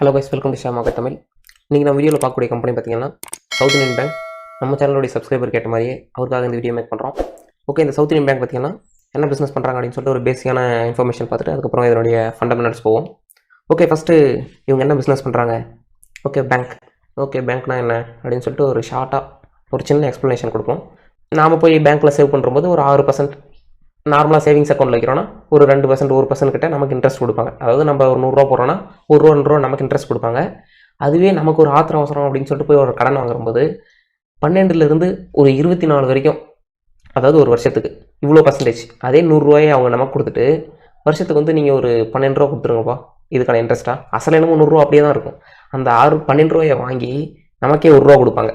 Hello guys, welcome to share market Tamil. இன்றைக்கி நம்ம வீடியோவில் பார்க்கக்கூடிய கம்பெனி பார்த்தீங்கன்னா சவுத் இந்தியன் பேங்க். நம்ம சேனலுடைய சப்ஸ்கிரைபர் கேட்ட மாதிரியே அவருக்காக இந்த வீடியோ மேக் பண்ணுறோம். ஓகே, இந்த சவுத் இந்தியன் பேங்க் பார்த்தீங்கன்னா என்ன பிஸ்னஸ் பண்ணுறாங்க அப்படின்னு சொல்லிட்டு ஒரு பேசிக்கான இன்ஃபர்மேஷன் பார்த்துட்டு அதுக்கப்புறம் இதனுடைய ஃபண்டமெண்டல்ஸ் போவோம். ஓகே, ஃபஸ்ட்டு இவங்க என்ன பிஸ்னஸ் பண்ணுறாங்க? பேங்க்னா என்ன அப்படின்னு சொல்லிட்டு ஒரு ஷார்ட்டாக ஒரு சின்ன எக்ஸ்ப்ளனேஷன் கொடுப்போம். நாம் போய் பேங்க்கில் சேவ் பண்ணும்போது ஒரு 6% நார்மலாக சேவிங்ஸ் அக்கௌண்ட்டில் வைக்கிறோன்னா ஒரு 2% 1% கிட்ட நமக்கு இன்ட்ரெஸ்ட் கொடுப்பாங்க. அதாவது நம்ம ஒரு 100 ரூபா போடுறோன்னா ஒரு ரூபா 2 ரூபா நமக்கு இன்ட்ரெஸ்ட் கொடுப்பாங்க. அதுவே நமக்கு ஒரு ஆத்திரம் அவசரம் அப்படின்னு சொல்லிட்டு போய் ஒரு கடன் வாங்கும்போது 12லேருந்து ஒரு 24 வரைக்கும், அதாவது ஒரு வருஷத்துக்கு இவ்வளோ பர்சன்டேஜ், அதே 100 ரூபாயை அவங்க நமக்கு கொடுத்துட்டு வருஷத்துக்கு வந்து நீங்கள் ஒரு 12 ரூபா கொடுத்துருங்கப்பா இதுக்கான இன்ட்ரெஸ்ட்டாக, அசல் என்னமோ 100 ரூபா அப்படியே தான் இருக்கும். அந்த 12 ரூபாயை வாங்கி நமக்கே 1 ரூபா கொடுப்பாங்க.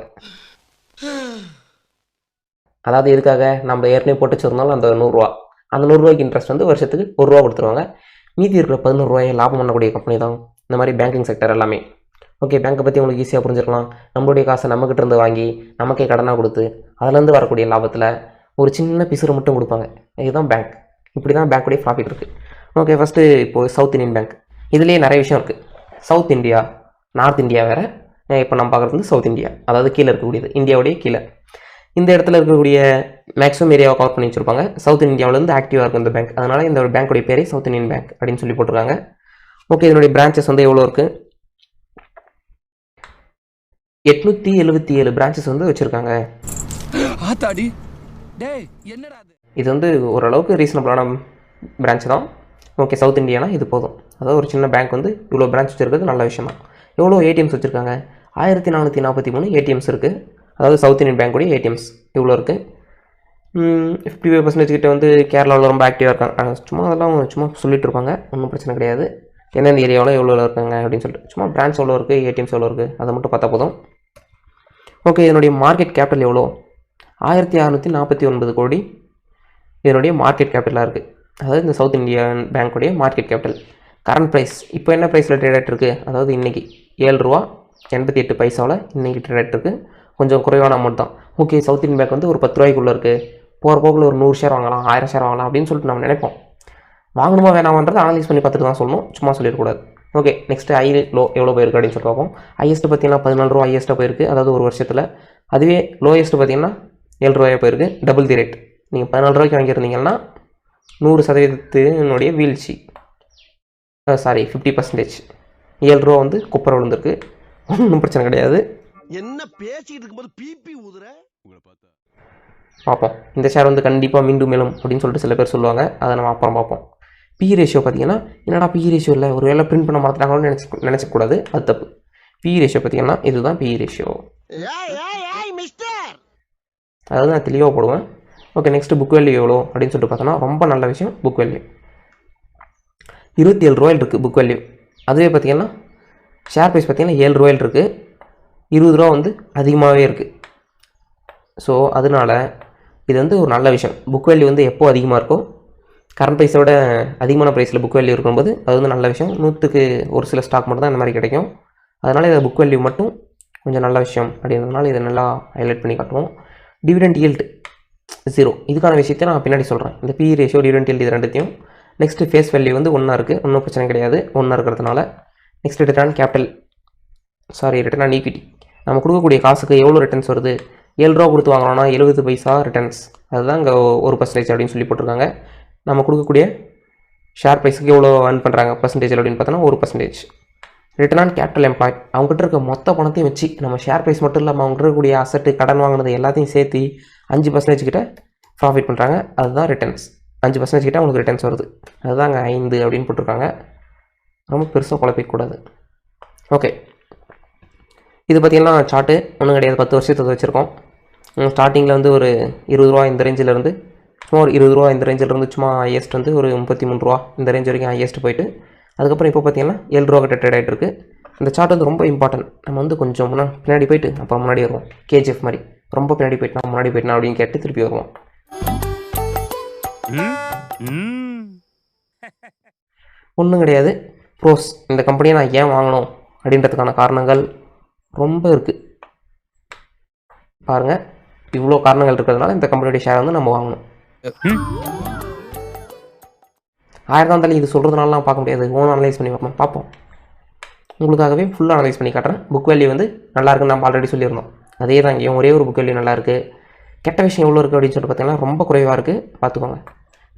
அதாவது எதுக்காக? நம்ம ஏற்கனவே போட்டு வச்சிருந்தாலும் அந்த 100 ரூபா, அந்த 100 ரூபாய்க்கு இன்ட்ரெஸ்ட் வந்து வருஷத்துக்கு 1 ரூபா கொடுத்துருவாங்க. மீதி இருக்கிற 11 ரூபாயை லாபம் பண்ணக்கூடிய கம்பெனி தான் இந்த மாதிரி பேங்கிங் செக்டர் எல்லாமே. ஓகே, பேங்க்கை பற்றி உங்களுக்கு ஈஸியாக புரிஞ்சிருக்கலாம். நம்மளுடைய காசை நம்மக்கிட்ட இருந்து வாங்கி நமக்கே கடனாக கொடுத்து அதுலேருந்து வரக்கூடிய லாபத்தில் ஒரு சின்ன பிசுறு மட்டும் கொடுப்பாங்க. இதுதான் பேங்க். இப்படி தான் பேங்க்குடைய ப்ராஃபிட் இருக்குது. ஓகே, ஃபஸ்ட்டு இப்போது சவுத் இந்தியன் பேங்க். இதுலேயே நிறைய விஷயம் இருக்குது. சவுத் இந்தியா, நார்த் இந்தியா வேறு. இப்போ நம்ம பார்க்குறது வந்து சவுத் இந்தியா, அதாவது கீழே இருக்கக்கூடியது, இந்தியாவுடைய கீழே. இந்த இடத்துல இருக்கக்கூடிய மேக்ஸிமம் ஏரியாவை கவர் பண்ணி வச்சுருப்பாங்க. சவுத் இந்தியாவிலேருந்து ஆக்டிவாக இருக்கும் இந்த பேங்க். அதனால் இந்த பேங்க்குடைய பேரே சவுத் இந்தியன் பேங்க் அப்படின்னு சொல்லி போட்டிருக்காங்க. ஓகே, இதனுடைய பிரான்ச்சஸ் வந்து எவ்வளோ இருக்குது? 877 பிரான்ச்சஸ் வந்து வச்சுருக்காங்க. இது வந்து ஓரளவுக்கு ரீசனபிளான பிரான்ச் தான். ஓகே, சவுத் இந்தியானா இது போதும். அதாவது ஒரு சின்ன பேங்க் வந்து இவ்வளோ பிரான்ச் வச்சுருக்கிறது நல்ல விஷயம் தான். எவ்வளோ ஏடிஎம்ஸ் வச்சுருக்காங்க? 1443 ஏடிஎம்ஸ் இருக்குது. அதாவது சவுத் இந்தியன் பேங்க்குடைய ஏடிஎம்ஸ் இவ்வளோ இருக்குது. 55% கிட்ட வந்து கேரளாவில் ரொம்ப ஆக்டிவாக இருக்காங்க. அதெல்லாம் சும்மா சொல்லிட்டு இருப்பாங்க, ஒன்றும் பிரச்சனை கிடையாது. எந்தெந்த ஏரியாவில் எவ்வளோ இருக்காங்க அப்படின்னு சொல்லிட்டு சும்மா பிரான்ச் எவ்வளோ இருக்குது, ஏடிஎம்ஸ் எவ்வளோ இருக்குது அதை மட்டும் பார்த்தா போதும். ஓகே, இதனுடைய மார்க்கெட் கேபிட்டல் எவ்வளோ? 1649 கோடி இதனுடைய மார்க்கெட் கேபிட்டலாக இருக்குது. அதாவது இந்த சவுத் இந்தியன் பேங்க்குடைய மார்க்கெட் கேபிட்டல். கரண்ட் ப்ரைஸ் இப்போ என்ன ப்ரைஸில் ட்ரேட் ஆகிட்டு இருக்குது? அதாவது இன்றைக்கி 7 ரூபா 88 பைசாவில் இன்றைக்கி ட்ரேட் ஆகிட்டு இருக்குது. கொஞ்சம் குறைவான அமௌண்ட் தான். ஓகே, சவுத் இந்தியன் பேங்க் வந்து ஒரு 10 ரூபாய்க்குள்ளே இருக்குது. போகிற போக்கில் ஒரு 100 ஷேர் வாங்கலாம், 1000 ஷேர் வாங்கலாம் அப்படின்னு சொல்லிட்டு நம்ம நினைப்போம். வாங்கணுமா வேணாமன்றதை அனலைஸ் பண்ணி பார்த்துட்டு தான் சொல்லணும், சும்மா சொல்லிடக்கூடாது. ஓகே, நெக்ஸ்ட்டு ஹை லோ எவ்வளோ போயிருக்கு அப்படின்னு சொல்லி பார்ப்போம். ஹையஸ்ட்டு பார்த்தீங்கன்னா 14 ரூபா ஹையஸ்ட்டாக போயிருக்கு, அதாவது ஒரு வருஷத்தில். அதுவே லோயஸ்ட்டு பார்த்தீங்கன்னா 7 ரூபாயாக போயிருக்கு. Double the rate. நீங்கள் 14 ரூபாய்க்கு வாங்கியிருந்தீங்கன்னா 100% வீழ்ச்சி. 50%. 7 ரூபா வந்து குப்பரை விழுந்திருக்கு. ஒன்றும் பிரச்சனை கிடையாது. என்ன பேசிட்டு இருக்கும்போது பிபி ஊதுற பார்ப்போம். இந்த ஷேர் வந்து கண்டிப்பாக மீண்டும் மேலும் அப்படின்னு சொல்லிட்டு சில பேர் சொல்லுவாங்க. அதை நம்ம அப்புறம் பார்ப்போம். பி ரேஷியோ பார்த்தீங்கன்னா, என்னடா பி ரேஷியோ இல்லை, ஒரு வேளை பிரிண்ட் பண்ண மாட்டாங்கன்னு நினச்சக்கூடாது, அது தப்பு. பி ரேஷியோ பார்த்தீங்கன்னா இதுதான் பி ரேஷியோ. அதாவது நான் தெளிவாக போடுவேன். ஓகே, நெக்ஸ்ட்டு புக் வேல்யூ எவ்வளோ அப்படின்னு சொல்லிட்டு பார்த்தோன்னா ரொம்ப நல்ல விஷயம். புக் வேல்யூ 27 ரூபாயில் இருக்குது புக் வேல்யூ. அதுவே பார்த்தீங்கன்னா ஷேர் ப்ரைஸ் பார்த்தீங்கன்னா 7 ரூபாயில் இருக்குது. 20 ரூபா வந்து அதிகமாகவே இருக்குது. ஸோ அதனால் இது வந்து ஒரு நல்ல விஷயம். புக் வேல்யூ வந்து எப்போ அதிகமாக இருக்கோ, கரண்ட் ப்ரைஸை விட அதிகமான ப்ரைஸில் புக் வேல்யூ இருக்கும்போது அது வந்து நல்ல விஷயம். 100க்கு ஒரு சில ஸ்டாக் மட்டும் தான் இந்த மாதிரி கிடைக்கும். அதனால் இதை புக் வேல்யூ மட்டும் கொஞ்சம் நல்ல விஷயம் அப்படின்றதுனால இதை நல்லா ஹைலைட் பண்ணி காட்டுவோம். Dividend yield 0. இதுக்கான விஷயத்தை நான் பின்னாடி சொல்கிறேன். இந்த பி ரேஷியோ, டிவிடெண்ட் ஈல்டு இது ரெண்டுத்தையும். நெக்ஸ்ட்டு ஃபேஸ் வேல்யூ வந்து 1 இருக்குது, ஒன்றும் பிரச்சனை கிடையாது, 1 இருக்கிறதுனால. Next return capital, return equity. நம்ம கொடுக்கக்கூடிய காசுக்கு எவ்வளோ ரிட்டர்ன்ஸ் வருது? 7 ரூபா கொடுத்து வாங்கினோன்னா 70 பைசா ரிட்டர்ன்ஸ். அதுதான் இங்கே 1% அப்படின்னு சொல்லி போட்டிருக்காங்க. நம்ம கொடுக்கக்கூடிய ஷேர் ப்ரைஸுக்கு எவ்வளோ earn பண்ணுறாங்க பர்சன்டேஜ் அப்படின்னு பார்த்தோன்னா 1%. ரிட்டர்ன் ஆன் கேபிட்டல் எம்ப்ளாய், அவங்ககிட்ட இருக்க மொத்த பணத்தையும் வச்சு நம்ம ஷேர் ப்ரைஸ் மட்டும் இல்லாமல் அவங்ககிட்ட இருக்கக்கூடிய அசட்டு, கடன் வாங்கினது எல்லாத்தையும் சேர்த்து 5% கிட்ட ப்ராஃபிட் பண்ணுறாங்க. அதுதான் ரிட்டர்ன்ஸ். 5% கிட்ட அவங்களுக்கு ரிட்டர்ன்ஸ் வருது. அதுதான் அங்கே 5 அப்படின்னு போட்டிருக்காங்க. ரொம்ப பெருசாக குழப்பிக்கூடாது. ஓகே, இது பார்த்திங்கன்னா சார்ட்டு ஒன்றும் கிடையாது, 10 வருஷத்துக்கு வச்சுருக்கோம். ஸ்டார்டிங்கில் வந்து ஒரு 20 ரூபா இந்த ரேஞ்சிலேருந்து, சும்மா ஒரு 20 ரூபா இந்த ரேஞ்சிலேருந்து, சும்மா ஹையஸ்ட் வந்து ஒரு 33 ரூபா இந்த ரேஞ்ச் வரைக்கும் ஹையஸ்ட் போயிட்டு அதுக்கப்புறம் இப்போ பார்த்திங்கன்னா 7 ரூபா கிட்ட ட்ரேட் ஆகிட்டு இருக்குது. இந்த சார்ட் வந்து ரொம்ப இம்பார்ட்டன்ட். நம்ம வந்து கொஞ்சம் பின்னாடி போயிட்டு அப்புறம் முன்னாடி வருவோம். கேஜிஎஃப் மாதிரி ரொம்ப பின்னாடி போயிட்டுனா முன்னாடி போயிட்டுனா அப்படின்னு கேட்டு திருப்பி வருவோம். ஒன்றும் கிடையாது. ப்ரோஸ், இந்த கம்பெனியை நான் ஏன் வாங்கணும் அப்படின்றதுக்கான காரணங்கள் ரொம்ப இருக்குது. பாருங்கள், இவ்வளோ காரணங்கள் இருக்கிறதுனால இந்த கம்பெனியோட ஷேர் வந்து நம்ம வாங்கணும். 1000 தான் இது சொல்கிறதுனாலாம் பார்க்க முடியாது. ஓன் அனலைஸ் பண்ணி பார்ப்போம். உங்களுக்காகவே ஃபுல்லாக அனலைஸ் பண்ணி காட்டுறேன். புக் வேல்யூ வந்து நல்லா இருக்குன்னு நம்ம ஆல்ரெடி சொல்லியிருந்தோம். அதே தான் இங்கேயும் ஒரே ஒரு புக் வேல்யூ நல்லாயிருக்கு. கெட்ட விஷயம் எவ்வளோ இருக்குது அப்படின்னு சொல்லிட்டு பார்த்தீங்கன்னா ரொம்ப குறைவாக இருக்குது. பார்த்துக்கோங்க.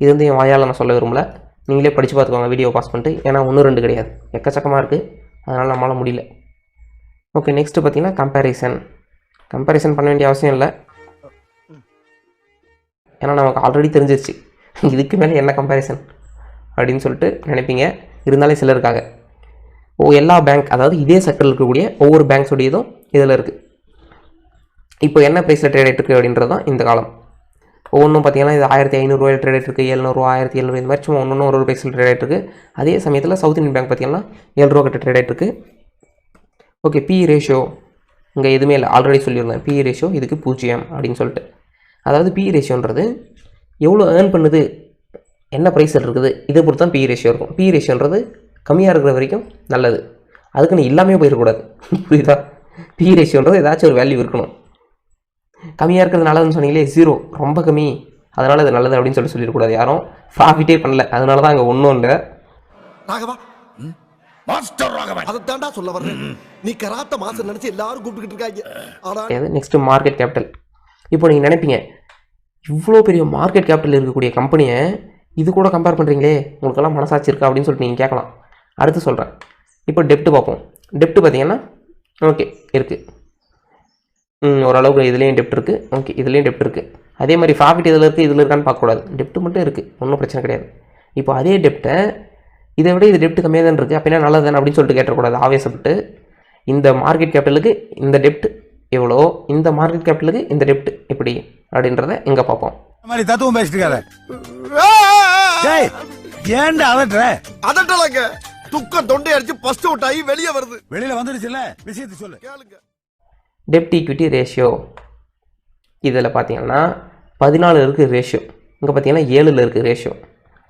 இது வந்து என் வாயால் நான் சொல்ல விரும்பல, நீங்களே படித்து பார்த்துக்கோங்க வீடியோ பாஸ் பண்ணிட்டு. ஏன்னா 1-2 கிடையாது, எக்கச்சக்கமாக இருக்குது. அதனால் நம்மளால் முடியல. ஓகே, நெக்ஸ்ட்டு பார்த்தீங்கன்னா கம்பேரிசன் பண்ண வேண்டிய அவசியம் இல்லை. ஏன்னா நமக்கு ஆல்ரெடி தெரிஞ்சிருச்சு இதுக்கு மேலே என்ன கம்பேரிசன் அப்படின்னு சொல்லிட்டு நினைப்பீங்க. இருந்தாலே சிலருக்காக எல்லா பேங்க், அதாவது இதே செக்டரில் இருக்கக்கூடிய ஒவ்வொரு பேங்க்ஸோடையதும் இதில் இருக்குது. இப்போ என்ன ப்ரைஸில் ட்ரேட் ஆகிட்டு இருக்குது அப்படின்றது தான் இந்த காலம். ஒவ்வொன்றும் பார்த்தீங்கன்னா இது 1500 ட்ரேட் ஆகிட்டு இருக்குது, 700, 1700 இந்த மாதிரி சும்மா ஒன்று ஒரு ப்ரைஸில் ட்ரேட் ஆகிட்டு இருக்குது. அதே சமயத்தில் சவுத் இந்தியன் பேங்க் பார்த்தீங்கன்னா 7 ரூபா கிட்ட ட்ரேட் ஆகிட்டு இருக்குது. ஓகே, பி ரேஷியோ இங்கே எதுவுமே இல்லை, ஆல்ரெடி சொல்லியிருந்தேன். பி ரேஷியோ இதுக்கு 0 அப்படின்னு சொல்லிட்டு. அதாவது பி ரேஷியோன்றது எவ்வளோ ஏர்ன் பண்ணுது, என்ன ப்ரைஸில் இருக்குது, இதை பொறுத்து தான் பி ரேஷியோ இருக்கும். பி ரேஷியோன்றது கம்மியாக இருக்கிற வரைக்கும் நல்லது, அதுக்குன்னு எல்லாமே போயிடக்கூடாது. புரியுதா? பி ரேஷியோன்றது ஏதாச்சும் ஒரு வேல்யூ இருக்கணும். கம்மியாக இருக்கிறது நல்லதுன்னு சொன்னீங்களே, 0 ரொம்ப கம்மி, அதனால் அது நல்லது அப்படின்னு சொல்லிடக்கூடாது. யாரும் ப்ராஃபிட்டே பண்ணல, அதனால தான் அங்கே ஒன்றும் இல்லை. அதைத்தாண்டா சொல்ல வர்றேன். நீ கராத்த மாசம் நினைச்சு எல்லாரும் கூப்பிட்டுக்கிட்டு இருக்காங்க. Next market capital. இப்போ நீங்கள் நினைப்பீங்க, இவ்வளோ பெரிய மார்க்கெட் கேபிட்டல் இருக்கக்கூடிய கம்பெனியை இது கூட கம்பேர் பண்ணுறீங்களே, உங்களுக்கெல்லாம் மனசாட்சி இருக்கா அப்படின்னு சொல்லிட்டு நீங்கள் கேட்கலாம். அடுத்து சொல்கிறேன். இப்போ டெப்ட்டு பார்ப்போம். டெப்ட்டு பார்த்தீங்கன்னா ஓகே இருக்குது, ஓரளவுக்கு இதுலேயும் டெப்ட் இருக்குது. ஓகே, இதுலேயும் டெப்ட் இருக்குது. அதே மாதிரி ப்ராஃபிட் இதில் இருக்குது, இதில் இருக்கான்னு பார்க்கக்கூடாது. டெப்ட் மட்டும் இருக்குது, ஒன்றும் பிரச்சனை கிடையாது. இப்போ அதே டெப்ட்டை இதை விட இது டெப்ட் கம்மியாக தான் இருக்குது, அப்படின்னா நல்லது தானே அப்படின்னு சொல்லிட்டு கேட்டக்கூடாது. ஆவேசப்பட்டு இந்த மார்க்கெட் கேபிட்டலுக்கு இந்த டெப்ட் எவ்வளோ, இந்த மார்க்கெட் கேபிட்டலுக்கு இந்த டெப்ட் எப்படி அப்படின்றத எங்கே பார்ப்போம். மாதிரி தத்துவம் பேசிட்டு ஏன்டா அதட்டலங்க, துக்கம் தொண்டை அடிச்சு பஸ்ட் அவுட் ஆகி வெளியே வருது. வெளியில வந்துடுச்சுல்ல, விஷயத்தை சொல்லு கேளுங்க. டெப்ட் ஈக்விட்டி ரேஷியோ இதில் பார்த்தீங்கன்னா 14 இருக்குது ரேஷியோ. இங்கே பார்த்தீங்கன்னா 7 இருக்குது ரேஷியோ.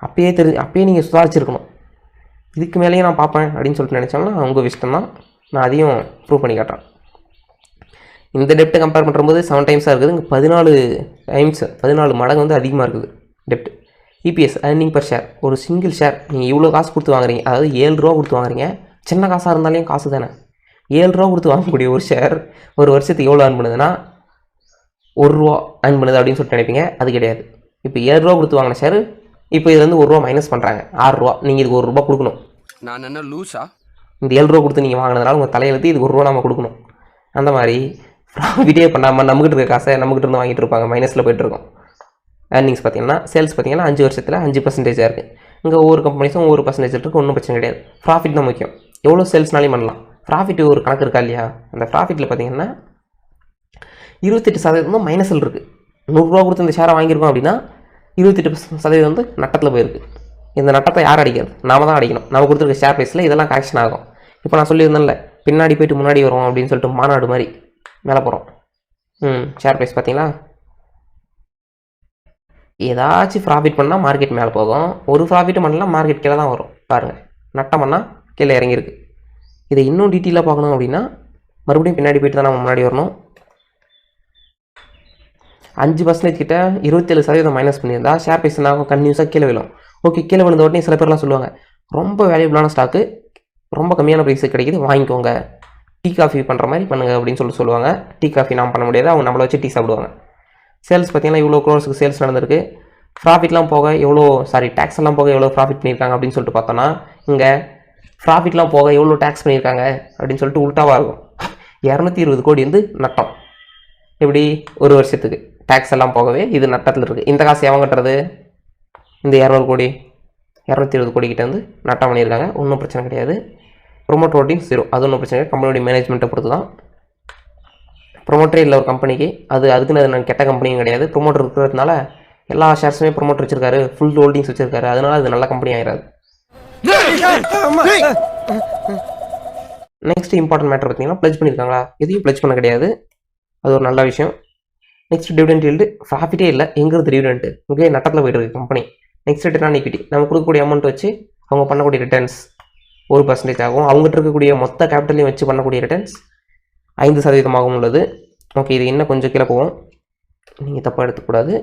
அப்பயே நீங்கள் சுதாரிச்சிருக்கணும். இதுக்கு மேலேயே நான் பார்ப்பேன் அப்படின்னு சொல்லிட்டு நினச்சோம்னா உங்கள் விஷயம் தான். நான் அதையும் ப்ரூவ் பண்ணி காட்டுறேன். இந்த டெப்ட்டை கம்பேர் பண்ணும்போது 7 டைம்ஸாக இருக்குது, இங்கே 14 மடங்கு வந்து அதிகமாக இருக்குது டெப்ட். இபிஎஸ் ஏர்னிங் பர் ஷேர், ஒரு சிங்கிள் ஷேர் நீங்கள் இவ்வளோ காசு கொடுத்து வாங்குறீங்க, அதாவது 7 ரூபா கொடுத்து வாங்குறீங்க. சின்ன காசாக இருந்தாலும் காசு தானே. 7 ரூபா கொடுத்து வாங்கக்கூடிய ஒரு ஷேர் ஒரு வருஷத்துக்கு எவ்வளோ ஏர்ன் பண்ணுதுன்னா 1 ரூபா ஏர்ன் பண்ணுது அப்படின்னு சொல்லிட்டு நினைப்பீங்க. அது கிடையாது. இப்போ 7 ரூபா கொடுத்து வாங்கின ஷேர் இப்போ இது வந்து 1 ரூபா மைனஸ் பண்ணுறாங்க, 6 ரூபா. நீங்கள் இதுக்கு 1 ரூபா கொடுக்கணும். நான் என்ன லூஸா? இந்த 7 ரூபா கொடுத்து நீங்கள் வாங்கினதுனால உங்கள் தலையெழுத்து இது 1 ரூபா நம்ம கொடுக்கணும். அந்த மாதிரி ப்ராஃபிட்டே பண்ணாமல் நம்மகிட்ட இருக்க காசை நம்மகிட்ட இருந்து வாங்கிட்டு இருப்பாங்க, மைனஸில் போய்ட்டுருக்கோம். ஏர்னிங்ஸ் பார்த்தீங்கன்னா சேல்ஸ் பார்த்தீங்கன்னா 5 வருஷத்தில் 5% இருக்குது. இங்கே ஒவ்வொரு கம்பெனிஸும் ஒவ்வொரு பர்சன்டேஜ் இருக்குது, ஒன்றும் பிரச்சனை கிடையாது. ப்ராஃபிட் தான் முக்கியம். எவ்வளோ சேல்ஸ்னாலையும் பண்ணலாம். ப்ராஃபிட் ஒரு கணக்கு இருக்கா இல்லையா? அந்த ப்ராஃபிட்டில் பார்த்தீங்கன்னா 28% மைனஸில் இருக்குது. 100 ரூபா கொடுத்து இந்த ஷேரை வாங்கியிருக்கோம் அப்படின்னா 28% வந்து நட்டத்தில் போயிருக்கு. இந்த நட்டத்தை யார் அடிக்கிறது? நாம தான் அடிக்கணும். நம்ம கொடுத்துருக்க ஷேர் ப்ரைஸில் இதெல்லாம் கரெக்ஷன் ஆகும். இப்போ நான் சொல்லியிருந்தேன்ல, பின்னாடி போய்ட்டு முன்னாடி வரும் அப்படின்னு சொல்லிட்டு மாநாடு மாதிரி மேலே போகிறோம். ஷேர் ப்ரைஸ் பார்த்தீங்களா, ஏதாச்சும் ப்ராஃபிட் பண்ணால் மார்க்கெட் மேலே போகும், ஒரு ப்ராஃபிட்டும் பண்ணலாம் மார்க்கெட் கீழே தான் வரும். பாருங்கள், நட்டம் பண்ணால் கீழே இறங்கியிருக்கு. இதை இன்னும் டீட்டெயிலாக பார்க்கணும் அப்படின்னா மறுபடியும் பின்னாடி போய்ட்டு தான் நம்ம முன்னாடி வரணும். 5% கிட்ட 27% மைனஸ் பண்ணியிருந்தா ஷேர் ப்ரைஸ் நாங்கள் கன்டினியூஸாக கீழே விழும். ஓகே, கீழே விழுந்த உடனே சில பேர்லாம் சொல்லுவாங்க, ரொம்ப வேல்யூபிளான ஸ்டாக்கு, ரொம்ப கம்மியான ப்ரைஸுக்கு கிடைக்குது, வாங்கிக்கோங்க, டீ காஃபி பண்ணுற மாதிரி பண்ணுங்க அப்படின்னு சொல்லுவாங்க. டீ காஃபி நாம் பண்ண முடியாது, அவங்க நம்மளை வச்சு டீ சாப்பிடுவாங்க. சேல்ஸ் பார்த்தீங்கன்னா இவ்வளோ க்ரோர்ஸுக்கு சேல்ஸ் நடந்திருக்கு. ப்ராஃபிட்லாம் போக எவ்வளோ, டேக்ஸ் எல்லாம் போக எவ்வளோ ப்ராஃபிட் பண்ணியிருக்காங்க அப்படின்னு சொல்லிட்டு பார்த்தோன்னா இங்கே ப்ராஃபிட்லாம் போக எவ்வளோ டேக்ஸ் பண்ணியிருக்காங்க அப்படின்னு சொல்லிட்டு உல்ட்டாவாக இருக்கும். 220 கோடி வந்து நட்டம். எப்படி ஒரு வருஷத்துக்கு டேக்ஸ் எல்லாம் போகவே இது நட்டத்தில் இருக்குது. இந்த காசு எவங்க கட்டுறது? இந்த 200 கோடி 220 கோடி கிட்ட வந்து நட்டம் பண்ணியிருக்காங்க. ஒன்றும் பிரச்சனை கிடையாது. ப்ரொமோட்டர் ஹோல்டிங் 0, அது ஒன்றும் பிரச்சனை கிடையாது. கம்பெனியோட மேனேஜ்மெண்ட்டை பொறுத்து தான். ப்ரொமோட்டரே இல்லை ஒரு கம்பெனிக்கு, அதுக்குன்னு அது நான் கெட்ட கம்பெனியும் கிடையாது. ப்ரொமோட்டர் இருக்கிறதுனால எல்லா ஷேர்ஸுமே ப்ரொமோட்டர் வச்சிருக்காரு, ஃபுல் ஹோல்டிங்ஸ் வச்சிருக்காரு, அதனால அது நல்ல கம்பெனி ஆயிடாது. நெக்ஸ்ட் இம்பார்ட்டன்ட் மேட்டர் பார்த்தீங்கன்னா ப்ளட்ஜ் பண்ணியிருக்காங்களா? எதையும் ப்ளட்ஜ் பண்ண கிடையாது, அது ஒரு நல்ல விஷயம். நெக்ஸ்ட் டிவிடெண்ட் ஈல்டு, ப்ராஃபிட்டே இல்லை, எங்கிறது டிவிடெண்ட்? இங்கே நட்டத்தில் போய்ட்டு இருக்கு company. Next return on equity, நம்ம கொடுக்கக்கூடிய அமௌண்ட் வச்சு அவங்க பண்ணக்கூடிய ரிட்டர்ன்ஸ் 1% ஆகும். அவங்ககிட்ட இருக்கக்கூடிய மொத்த கேபிட்டலையும் வச்சு பண்ணக்கூடிய ரிட்டர்ன்ஸ் 5% உள்ளது. ஓகே, இது இன்னும் கொஞ்சம் கீழே போவோம், நீங்கள் தப்பாக எடுத்துக்கூடாது.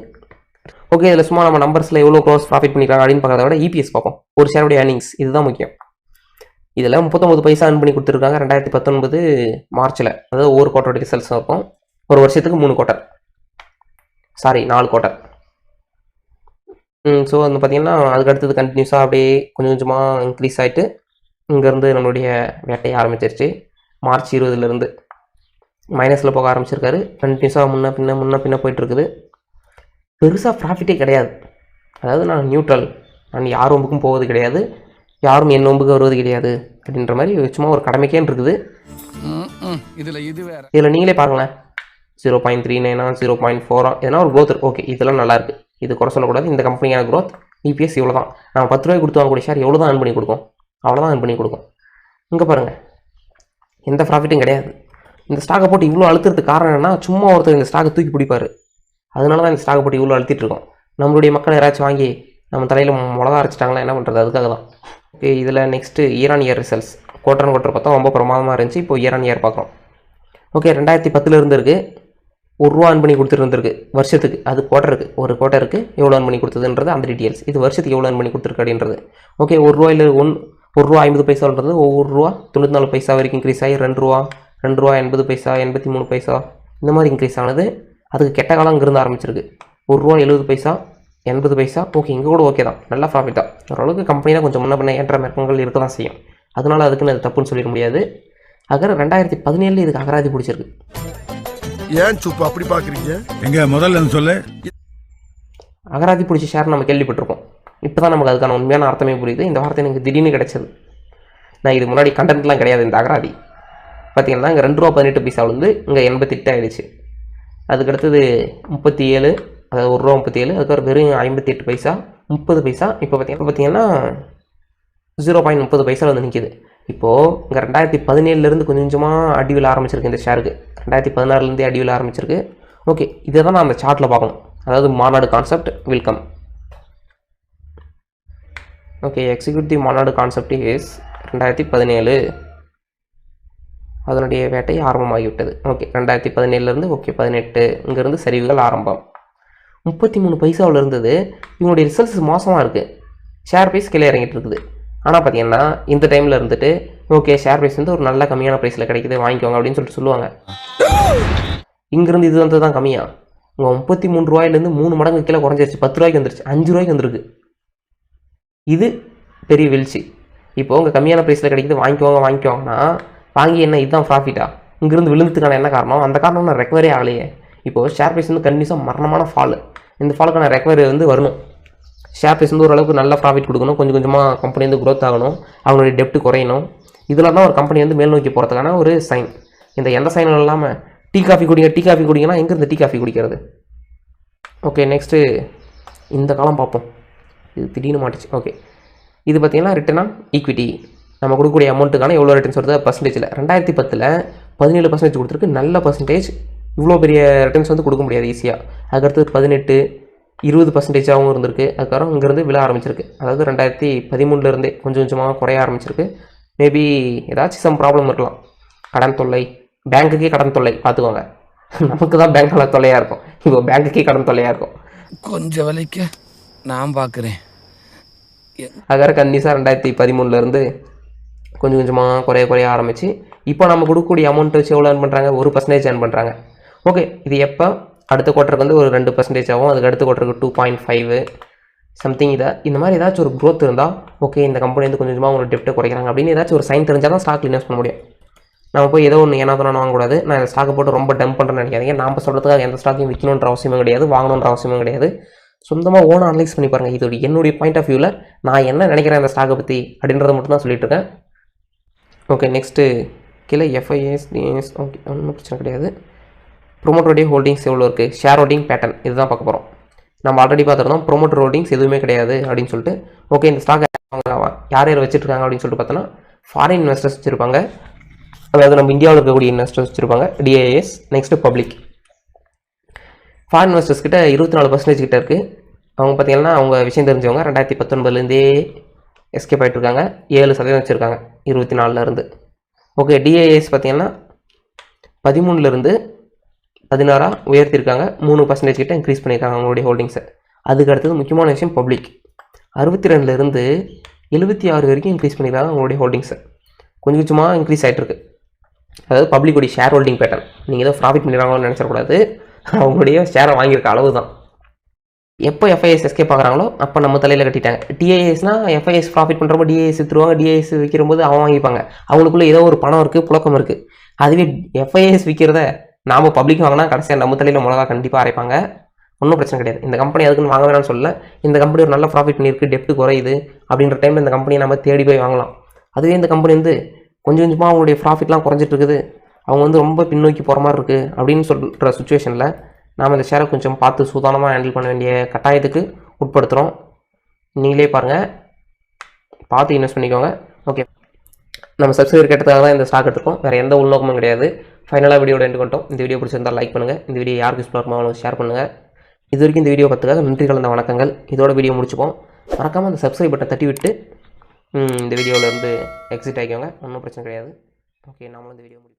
ஓகே, இதில் சும்மா நம்ம நம்பர்ஸில் எவ்வளோ க்ரோஸ் ப்ராஃபிட் பண்ணிக்கலாம் அப்படின்னு பார்க்கறத விட இபிஎஸ் பார்ப்போம். ஒரு ஷேருடைய ஏர்னிங்ஸ், இதுதான் முக்கியம். இதில் 39 பைசா earn பண்ணி கொடுத்துருக்காங்க 2019 மார்ச்சில். அதாவது ஒவ்வொரு குவார்ட்டரோட ரிசல்ட்ஸ் இருக்கும். ஒரு வருஷத்துக்கு 3 குவார்ட்டர், சாரி 4 குவார்ட்டர். ஸோ வந்து பார்த்திங்கன்னா அதுக்கு அடுத்தது கண்டினியூஸாக அப்படியே கொஞ்சம் கொஞ்சமாக இன்க்ரீஸ் ஆகிட்டு இங்கேருந்து நம்மளுடைய வேட்டையை ஆரம்பிச்சிருச்சு. மார்ச் 20 மைனஸில் போக ஆரம்பிச்சிருக்காரு. கண்டினியூஸாக முன்ன பின்ன போயிட்டுருக்குது. பெருசாக ப்ராஃபிட்டே கிடையாது. அதாவது நான் நியூட்ரல், நான் யார் ஒம்புக்கும் போவது கிடையாது, யாரும் என் ஒம்புக்கு வருவது கிடையாது அப்படின்ற மாதிரி சும்மா ஒரு கடமைக்கேன்னு இருக்குது. இதில் நீங்களே பாருங்களேன், 0.39 0.4 எதனா ஒரு க்ரோத் இருக்குது. ஓகே, இதெல்லாம் நல்லாயிருக்கு, இது குறை சொல்லக்கூடாது. இந்த கம்பெனியான க்ரோத் EPS இவ்வளோ தான். நம்ம 10 ரூபாய்க்கு கொடுத்து வாங்கக்கூடிய ஷேர் எவ்வளோ தான் earn பண்ணி கொடுக்கும், அவ்வளோதான் earn பண்ணி கொடுக்கும். இங்கே பாருங்கள், எந்த ப்ராஃபிட்டும் கிடையாது. இந்த ஸ்டாக்கை போட்டு இவ்வளோ அழுத்துறதுக்கு காரணம் என்னன்னா, சும்மா ஒருத்தர் இந்த ஸ்டாக்கை தூக்கி பிடிப்பார். அதனால தான் இந்த ஸ்டாக்கை போட்டு இவ்வளோ அழுத்திட்டு இருக்கோம். நம்மளுடைய மக்கள் யாராச்சும் வாங்கி நம்ம தலையில் மிளகா அரைச்சிட்டாங்களா என்ன பண்ணுறது, அதுக்காக தான். ஓகே, இதில் next year on year results quarter பார்த்தா ரொம்ப பிரமாதமாக இருந்துச்சு. இப்போ இயர் ஆன் இயர் பார்க்குறோம். ஓகே, 2010 இருந்திருக்கு, ₹1 earn பண்ணி கொடுத்துருந்துருக்கு வருஷத்துக்கு. அது குவார்ட்டருக்கு, ஒரு குவார்ட்டருக்கு எவ்வளோ earn பண்ணி கொடுத்ததுன்றது அந்த டீட்டெயில்ஸ். இது வருஷத்துக்கு எவ்வளோ earn பண்ணி கொடுத்துருக்கு அப்படின்றது. ஓகே, ₹1.50 ஒவ்வொரு ரூபா 94 பைசா வரைக்கும் இன்க்ரீஸ் ஆகி ₹2.80 83 இந்த மாதிரி இன்க்ரீஸ் ஆனது. அதுக்கு கெட்ட காலம் இங்கிருந்து ஆரம்பிச்சிருக்கு. ₹1.70 80. ஓகே, இங்கே கூட ஓகே தான், நல்லா ப்ராஃபிட் தான். ஓரளவுக்கு கம்பெனி தான் கொஞ்சம் முன்ன பின்ன ஏற்ற மேற்கங்கள் இருக்க தான் செய்யும். அதனால் அதுக்குன்னு அது தப்புன்னு சொல்லிட முடியாது. அகர 2017 இதுக்கு அகராதி பிடிச்சிருக்கு. ஏன் சூப்பு அப்படி பார்க்குறீங்க? எங்க முதல்ல சொல்லு. அகராதி பிடிச்ச ஷேர் நம்ம கேள்விப்பட்டிருக்கோம். இப்போ தான் நமக்கு அதுக்கான உண்மையான அர்த்தமே புரியுது. இந்த வார்த்தை எனக்கு திடீர்னு கிடைச்சது. நான் இது முன்னாடி கண்டென்ட்லாம் கிடையாது. இந்த அகராதி பார்த்தீங்கன்னா இங்கே ₹2.18 இங்கே 88 ஆகிடுச்சு. அதுக்கடுத்தது 37, அதாவது ₹1.37, அதுக்கப்புறம் வெறும் 58 பைசா 30 பைசா. இப்போ பார்த்தீங்கன்னா 0.30 வந்து நிற்கிது. இப்போது இங்கே 2017 கொஞ்சம் கொஞ்சமாக அடிவில் ஆரம்பிச்சிருக்கு இந்த ஷேருக்கு. 2016 அடிவில் ஆரம்பிச்சிருக்கு. ஓகே, இதை தான் நான் அந்த சார்ட்டில் பார்க்கணும். அதாவது மாநாடு கான்செப்ட் வெல்கம். ஓகே, எக்ஸிக்யூட்டிவ் மாநாடு கான்செப்ட் இஸ் 2017 அதனுடைய வேட்டை ஆரம்பமாகிவிட்டது. ஓகே, 2017 ஓகே 18 இங்கேருந்து சரிவுகள் ஆரம்பம். 33 பைசாவில் இருந்தது. இவங்களுடைய ரிசல்ட்ஸ் மோசமாக இருக்குது. ஷேர் ப்ரைஸ் கீழே இறங்கிட்டு இருக்குது. ஆனால் பார்த்தீங்கன்னா இந்த டைமில் இருந்துட்டு ஓகே ஷேர் ப்ரைஸ் வந்து ஒரு நல்ல கம்மியான ப்ரைஸில் கிடைக்குது, வாங்கிக்கோங்க அப்படின்னு சொல்லிட்டு சொல்லுவாங்க. இங்கேருந்து இது வந்து தான் கம்மியாக உங்கள் 33 ரூபாயிலேருந்து 3 மடங்கு கீழே குறைஞ்சிருச்சு. 10 ரூபாய்க்கு வந்துருச்சு, 5 ரூபாய்க்கு வந்துருக்கு. இது பெரிய வீழ்ச்சி. இப்போது உங்கள் கம்மியான ப்ரைஸில் கிடைக்குது, வாங்கிக்கோங்கன்னா வாங்கி என்ன இதுதான் ப்ராஃபிட்டா? இங்கேருந்து விழுந்ததுக்கான என்ன காரணம்? அந்த காரணம் நான் ரெக்கவரே ஆகலையே. இப்போது ஷேர் ப்ரைஸ் வந்து கண்டினியூஸாக மரணமான ஃபால். இந்த ஃபாலுக்கான ரெக்கவரி வந்து வரணும். ஷேர் ப்ரைஸ் வந்து ஓரளவுக்கு நல்ல ப்ராஃபிட் கொடுக்கணும், கொஞ்சம் கொஞ்சமாக கம்பெனி வந்து க்ரோத் ஆகணும், அவங்களுடைய டெப்ட் குறையணும். இதில் தான் ஒரு கம்பெனி வந்து மேல் நோக்கி போகிறதுக்கான ஒரு சைன். இந்த எந்த சைனும் இல்லாமல் டீ காஃபி குடிங்கன்னா எங்கேருந்து டீ காஃபி குடிக்கிறது? ஓகே, நெக்ஸ்ட்டு இந்த காலம் பார்ப்போம். இது திடீர்னு மாட்டுச்சு. ஓகே, இது பார்த்திங்கன்னா ரிட்டர்ன் ஆன் ஈக்விட்டி. நம்ம கொடுக்கக்கூடிய அமௌண்ட்டுக்கான எவ்வளோ ரிட்டர்ன்ஸ் வருது பர்சன்டேஜில். 2010 17% கொடுத்துருக்கு, நல்ல பர்சன்டேஜ். இவ்வளோ பெரிய ரிட்டர்ன்ஸ் வந்து கொடுக்க முடியாது ஈஸியாக. அதுக்கடுத்து 18 20%ஆகவும் இருந்திருக்கு. அதுக்கப்புறம் இங்கேருந்து விழ ஆரம்பிச்சிருக்கு. அதாவது 2013 கொஞ்சம் கொஞ்சமாக குறைய ஆரம்பிச்சிருக்கு. மேபி ஏதாச்சும் சம் ப்ராப்ளம் இருக்கலாம். கடன் தொல்லை, பேங்க்குக்கே கடன் தொல்லை பார்த்துக்கோங்க. நமக்கு தான் பேங்க்கில் தொல்லையாக இருக்கும், இப்போ பேங்க்குக்கே கடன் தொல்லையாக இருக்கும். கொஞ்சம் விலைக்கு நான் பார்க்குறேன். அதுக்கப்புறம் கண்டிப்பாக 2013 கொஞ்சம் கொஞ்சமாக குறைய ஆரம்பிச்சு இப்போ நம்ம கொடுக்கக்கூடிய அமௌண்ட் வச்சு எவ்வளோ earn பண்ணுறாங்க? 1% earn பண்ணுறாங்க. ஓகே, இது எப்போ? அடுத்த குவார்ட்டருக்கு வந்து ஒரு 2% ஆகும். அதுக்கு அடுத்த குவார்ட்டருக்கு 2.5 சம்திங். இந்த மாதிரி ஏதாச்சும் ஒரு க்ரோத் இருந்தால் ஓகே இந்த கம்பெனி வந்து கொஞ்சம் கொஞ்சமாக ஒரு டெப்ட்டை குறைக்கிறாங்க அப்படின்னு ஏதாச்சும் ஒரு சைன் தெரிஞ்சால் தான் ஸ்டாக் இன்வெஸ்ட் பண்ண முடியும். நம்ம போய் ஏதோ ஒன்று ஏனாதான் வாங்கக்கூடாது. நான் இந்த ஸ்டாக்கை போட்டு ரொம்ப டம்ப் பண்ணுறேன்னு நினைக்காதீங்க. நாம் சொல்கிறதுக்காக எந்த ஸ்டாக்கையும் விற்கணுன்ற அவசியமும் கிடையாது, வாங்கணுன்ற அவசியமும் கிடையாது. சொந்தமாக ஓனாக அனலைஸ் பண்ணி பாருங்கள். இது என்னுடைய பாயிண்ட் ஆஃப் வியூவில் நான் என்ன நினைக்கிறேன் இந்த ஸ்டாக்கை பற்றி அப்படின்றத மட்டும் தான் சொல்லிட்டு இருக்கேன். ஓகே, நெக்ஸ்ட்டு கீழே FIS DIS. ஓகே, ஒன்றும் பிரச்சனை கிடையாது. ப்ரொமோட்டருடைய ஹோல்டிங்ஸ் எவ்வளோ இருக்குது, ஷேர் ஹோல்டிங் பேட்டர்ன் இதுதான் பார்க்க போகிறோம். நம்ம ஆல்ரெடி பார்த்துருந்தோம் ப்ரொமோட்டர் ஹோல்டிங்ஸ் எதுவுமே கிடையாது அப்படின்னு சொல்லிட்டு. ஓகே, இந்த ஸ்டாக் யார் வச்சுருக்காங்க அப்படின்னு சொல்லிட்டு பார்த்தோன்னா ஃபாரின் இன்வெஸ்டர்ஸ் வச்சுருப்பாங்க. அதாவது நம்ம இந்தியாவில் இருக்கக்கூடிய இன்வெஸ்டர்ஸ் வச்சுருப்பாங்க, DIS. Next public. Foreign investors கிட்ட 24% கிட்ட இருக்குது. அவங்க பார்த்தீங்கன்னா அவங்க விஷயம் தெரிஞ்சவங்க 2019 எஸ்கேப் ஆகிட்டு இருக்காங்க. 7% வச்சுருக்காங்க 24 ஓகே, DIS பார்த்தீங்கன்னா 13 16 உயர்த்திருக்காங்க. 3% கிட்ட இன்க்ரீஸ் பண்ணியிருக்காங்க அவங்களுடைய ஹோல்டிங்ஸை. அதுக்கு அடுத்தது முக்கியமான விஷயம் பப்ளிக் 62 76 வரைக்கும் இன்க்ரீஸ் பண்ணியிருக்காங்க அவங்களுடைய ஹோல்டிங்ஸை. கொஞ்சம் கொஞ்சமாக இன்க்ரீஸ் ஆகிட்டு இருக்கு. அதாவது பப்ளிக்குடைய ஷேர் ஹோல்டிங் பேட்டர்ன். நீங்கள் ஏதோ ப்ராஃபிட் பண்ணிடுறாங்களோன்னு நினச்சிடக்கூடாது. அவங்களுடைய ஷேரை வாங்கியிருக்க அளவு தான். எப்போ எஃப்ஐஎஸ் எஸ்கே பார்க்குறாங்களோ அப்போ நம்ம தலையில் கட்டிட்டாங்க. டிஐஎஸ்னால் எஃப்ஐஎஸ் ப்ராஃபிட் பண்ணுறப்போ டிஐஎஸ் விற்றுருவாங்க. டிஐஎஸ் விற்கிறபோது அவன் வாங்கிப்பாங்க. அவங்களுக்குள்ளே ஏதோ ஒரு பணம் இருக்குது, புழக்கம் இருக்குது. அதுவே எஃப்ஐஎஸ் விற்கிறத நாம் பப்ளிக் வாங்கினா கடைசியாக நம்ம தலையில் மிளகா கண்டிப்பாக அரைப்பாங்க. ஒன்றும் பிரச்சனை கிடையாது. இந்த கம்பெனி அதுக்குன்னு வாங்க வேணாம்னு சொல்லல. இந்த கம்பெனி ஒரு நல்ல ப்ராஃபிட் பண்ணியிருக்கு, டெப்ட் குறையுது அப்படின்ற டைமில் இந்த கம்பெனியை நம்ம தேடி போய் வாங்கலாம். அதுவே இந்த கம்பெனி வந்து கொஞ்சம் கொஞ்சமாக அவங்களுடைய ப்ராஃபிட்லாம் குறைஞ்சிட்டு இருக்குது, அவங்க வந்து ரொம்ப பின்னோக்கி போகிற மாதிரி இருக்குது அப்படின்னு சொல்கிற சுச்சுவேஷனில் நாம் இந்த ஷேரை கொஞ்சம் பார்த்து சூதானமாக ஹேண்டில் பண்ண வேண்டிய கட்டாயத்துக்கு உட்படுத்துகிறோம். நீங்களே பாருங்கள், பார்த்து இன்வெஸ்ட் பண்ணிக்கோங்க. ஓகே, நம்ம சப்ஸ்கிரைபர் கேட்டதாக தான் இந்த ஸ்டாக் எடுத்துருக்கோம், வேறு எந்த உள்நோக்கமும் கிடையாது. ஃபைனலாக வீடியோட எண்டு பண்ணிட்டோம். இந்த வீடியோ பிடிச்சிருந்தால் லைக் பண்ணுங்கள். இந்த வீடியோ யாருக்கு யூஸ்ஃபுல்லாக இருக்குமோ அவங்களுக்கு ஷேர் பண்ணுங்கள். இது வரைக்கும் இந்த வீடியோ பார்த்துக்காக நன்றி கலந்த வணக்கங்கள். இதோட வீடியோ முடிச்சுப்போம். மறக்காமல் அந்த சப்ஸ்கிரைப் பட்டனை தட்டி விட்டு இந்த வீடியோவிலேருந்து எக்ஸிட் ஆகிக்கோங்க. ஒன்றும் பிரச்சனை கிடையாது. ஓகே, நாமளும் இந்த வீடியோ